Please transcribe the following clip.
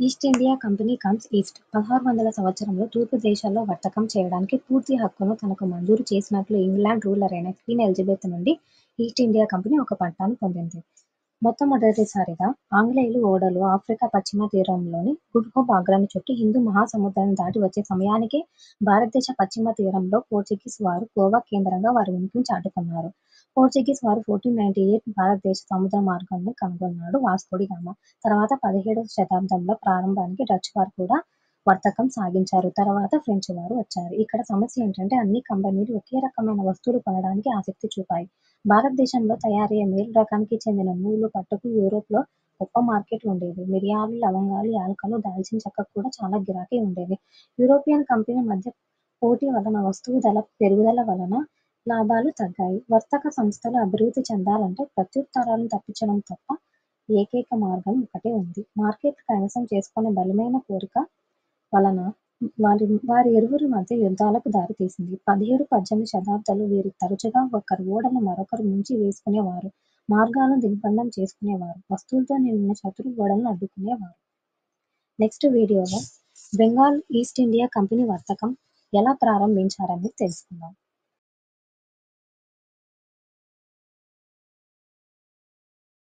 East India company comes east 1600 సంవత్సరంలో తూర్పు దేశాల్లో వర్తకం చేయడానికి పూర్తి హక్కును తనకు మంజూరు చేసినట్లు ఇంగ్లాండ్ రూలర్ అయిన క్వీన్ ఎలిజబెత్ నుండి ఈస్ట్ ఇండియా కంపెనీ ఒక పట్టాను పొందింది. మొట్టమొదటిసారిగా ఆంగ్లేయులు ఓడలు ఆఫ్రికా పశ్చిమ తీరంలోని గుడ్ హోప్ ఆగ్రాను చుట్టి హిందూ మహాసముద్రాన్ని దాటి వచ్చే సమయానికే భారతదేశ పశ్చిమ తీరంలో పోర్చుగీస్ వారు గోవా కేంద్రంగా వారి ఉనికిని చాటుకున్నారు. పోర్చుగీస్ వారు 1498 భారతదేశ సముద్ర మార్గాన్ని కనుగొన్నాడు వాస్కోడి గామా. తర్వాత 17వ శతాబ్దంలో ప్రారంభానికి డచ్ వారు కూడా వర్తకం సాగించారు. తర్వాత ఫ్రెంచ్ వారు వచ్చారు. ఇక్కడ సమస్య ఏంటంటే అన్ని కంపెనీలు ఒకే రకమైన వస్తువులు కొనడానికి ఆసక్తి చూపాయి. భారతదేశంలో తయారయ్యే మేలు రకానికి చెందిన నూలు, పట్టుకు యూరోప్లో గొప్ప మార్కెట్ ఉండేది. మిరియాలు, లవంగాలు, యాలకులు, దాల్చిన చెక్కకు కూడా చాలా గిరాకీ ఉండేది. యూరోపియన్ కంపెనీల మధ్య పోటీ వలన వస్తువు ధర పెరుగుదల వలన లాభాలు తగ్గాయి. వర్తక సంస్థలు అభివృద్ధి చెందాలంటే ప్రత్యుత్తరాలను తప్పించడం తప్ప ఏకైక మార్గం ఒకటే ఉంది. మార్కెట్ కైవసం చేసుకునే బలమైన కోరిక వలన వారి ఇరువురి మధ్య యుద్ధాలకు దారితీసింది. 17, 18 శతాబ్దాలు వీరు తరచుగా ఒకరి ఓడను మరొకరు ముంచి వేసుకునేవారు. మార్గాలను దిగ్బంధం చేసుకునేవారు. వస్తువులతో నిండిన శత్రు ఓడలను అడ్డుకునేవారు. నెక్స్ట్ వీడియోలో బెంగాల్ ఈస్ట్ ఇండియా కంపెనీ వర్తకం ఎలా ప్రారంభించారనేది తెలుసుకుందాం.